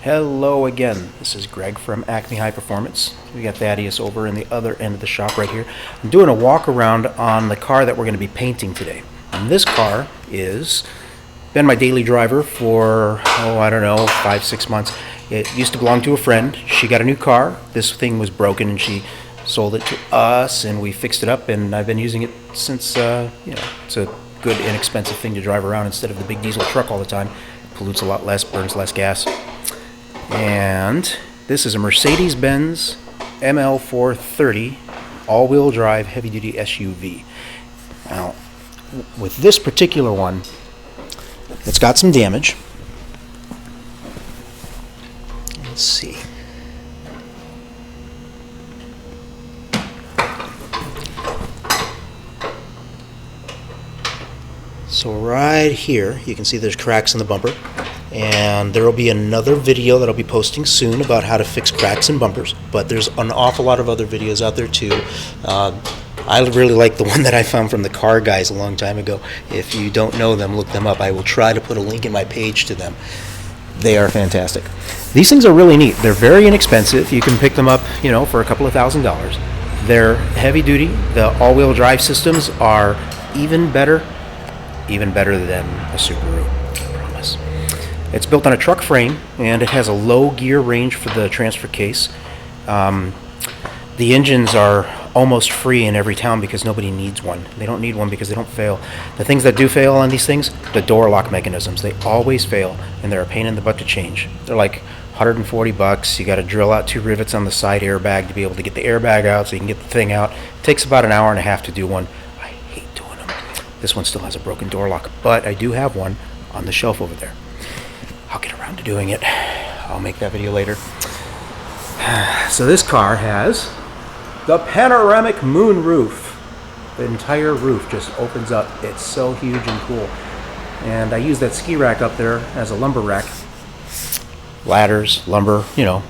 Hello again, this is Greg from Acme High Performance. We got Thaddeus over in the other end of the shop right here. I'm doing a walk around on the car that we're going to be painting today. And this car is been my daily driver for, I don't know, 5-6 months. It used to belong to a friend. She got a new car. This thing was broken and she sold it to us and we fixed it up, and I've been using it since, it's a good inexpensive thing to drive around instead of the big diesel truck all the time. It pollutes a lot less, burns less gas. And this is a Mercedes ML430 all-wheel drive heavy-duty SUV. Now, with this particular one, it's got some damage. Let's see. So right here, you can see there's cracks in the bumper. And there will be another video that I'll be posting soon about how to fix cracks in bumpers. But there's an awful lot of other videos out there too. I really like the one that I found from the car guys a long time ago. If you don't know them, look them up. I will try to put a link in my page to them. They are fantastic. These things are really neat. They're very inexpensive. You can pick them up, for a couple of $1,000s. They're heavy duty. The all-wheel drive systems are even better than a Subaru. It's built on a truck frame, and it has a low gear range for the transfer case. The engines are almost free in every town because nobody needs one. They don't need one because they don't fail. The things that do fail on these things, the door lock mechanisms, they always fail, and they're a pain in the butt to change. They're like $140. You got to drill out 2 rivets on the side airbag to be able to get the airbag out so you can get the thing out. It takes about an hour and a half to do one. I hate doing them. This one still has a broken door lock, but I do have one on the shelf over there. I'll get around to doing it. I'll make that video later. So this car has the panoramic moon roof. The entire roof just opens up. It's so huge and cool. And I use that ski rack up there as a lumber rack. Ladders, lumber,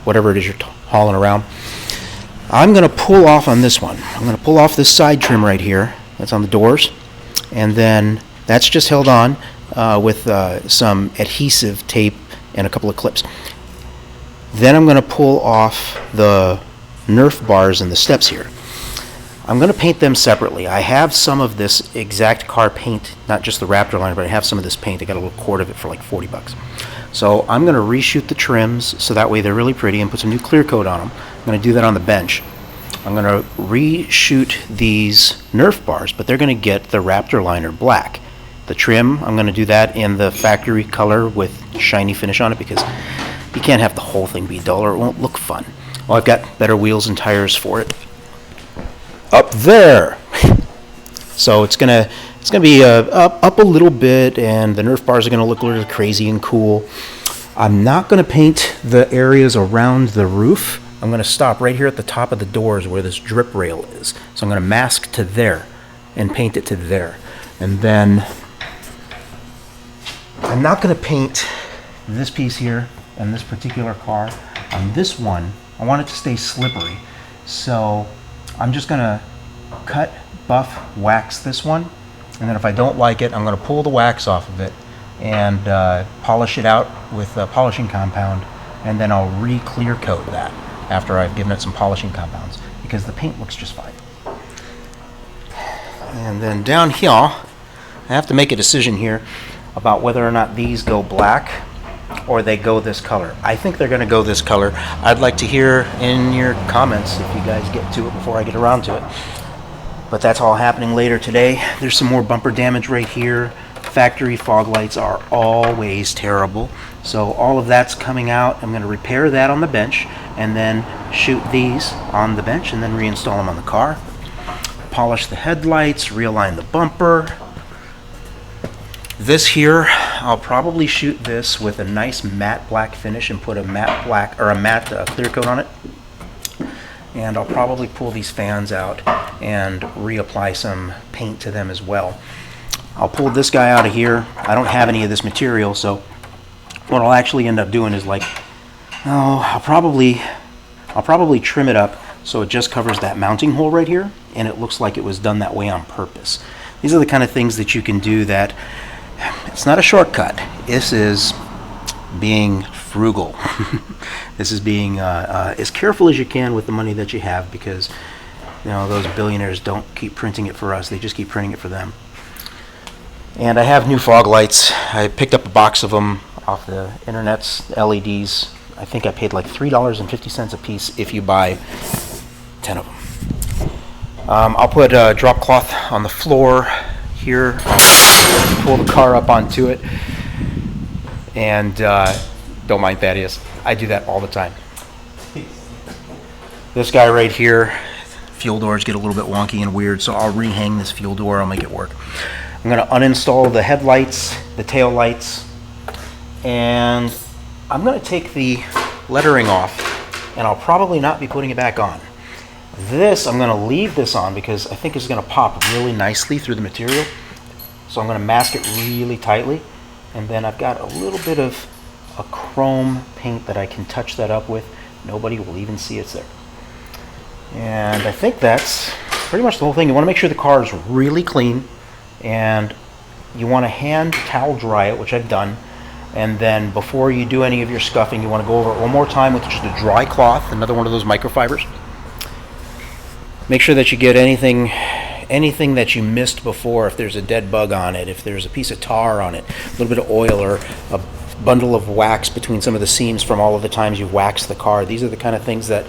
whatever it is you're hauling around. I'm going to pull off on this one. I'm going to pull off this side trim right here. That's on the doors. And then that's just held on with some adhesive tape and a couple of clips. Then I'm going to pull off the Nerf bars and the steps here. I'm going to paint them separately. I have some of this exact car paint, not just the Raptorliner, but I have some of this paint. I got a little quart of it for like $40. So I'm going to reshoot the trims so that way they're really pretty and put some new clear coat on them. I'm going to do that on the bench. I'm going to reshoot these Nerf bars, but they're going to get the Raptorliner black. The trim, I'm going to do that in the factory color with shiny finish on it because you can't have the whole thing be dull or it won't look fun. Well, I've got better wheels and tires for it. Up there! So it's gonna be up a little bit, and the Nerf bars are going to look a little crazy and cool. I'm not going to paint the areas around the roof. I'm going to stop right here at the top of the doors where this drip rail is. So I'm going to mask to there and paint it to there. And then I'm not going to paint this piece here and this particular car. On this one, I want it to stay slippery. So I'm just going to cut, buff, wax this one. And then if I don't like it, I'm going to pull the wax off of it and polish it out with polishing compound. And then I'll re-clear coat that after I've given it some polishing compounds because the paint looks just fine. And then down here, I have to make a decision here about whether or not these go black or they go this color. I think they're going to go this color. I'd like to hear in your comments if you guys get to it before I get around to it. But that's all happening later today. There's some more bumper damage right here. Factory fog lights are always terrible. So all of that's coming out. I'm going to repair that on the bench and then shoot these on the bench and then reinstall them on the car. Polish the headlights, realign the bumper. This here, I'll probably shoot this with a nice matte black finish and put a matte black or a matte clear coat on it. And I'll probably pull these fans out and reapply some paint to them as well. I'll pull this guy out of here. I don't have any of this material, so what I'll actually end up doing is I'll probably trim it up so it just covers that mounting hole right here, and it looks like it was done that way on purpose. These are the kind of things that you can do that it's not a shortcut. This is being frugal. This is being as careful as you can with the money that you have, because you know those billionaires don't keep printing it for us, they just keep printing it for them. And I have new fog lights. I picked up a box of them off the internet's LEDs. I think I paid like $3.50 a piece if you buy 10 of them. I'll put a drop cloth on the floor here. I'll pull the car up onto it. And don't mind Thaddeus. I do that all the time. This guy right here, fuel doors get a little bit wonky and weird, so I'll rehang this fuel door. I'll make it work. I'm going to uninstall the headlights, the tail lights, and I'm going to take the lettering off, and I'll probably not be putting it back on. This, I'm going to leave this on because I think it's going to pop really nicely through the material. So I'm going to mask it really tightly, and then I've got a little bit of a chrome paint that I can touch that up with. Nobody will even see it's there. And I think that's pretty much the whole thing. You want to make sure the car is really clean, and you want to hand towel dry it, which I've done. And then before you do any of your scuffing, you want to go over it one more time with just a dry cloth, another one of those microfibers. Make sure that you get anything that you missed before. If there's a dead bug on it, if there's a piece of tar on it, a little bit of oil, or a bundle of wax between some of the seams from all of the times you've waxed the car. These are the kind of things that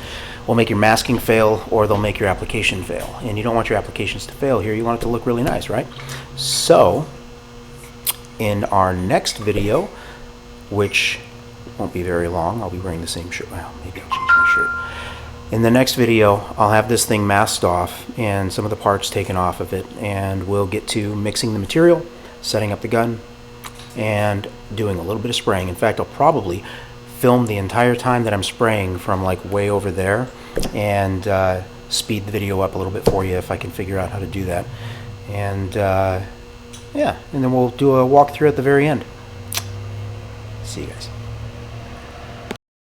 will make your masking fail, or they'll make your application fail. And you don't want your applications to fail here. You want it to look really nice, right? So in our next video, which won't be very long, I'll be wearing the same shirt. Well, maybe I'll change my shirt. In the next video, I'll have this thing masked off and some of the parts taken off of it, and we'll get to mixing the material, setting up the gun, and doing a little bit of spraying. In fact, I'll probably film the entire time that I'm spraying from like way over there, and speed the video up a little bit for you if I can figure out how to do that. And yeah, and then we'll do a walkthrough at the very end. See you guys.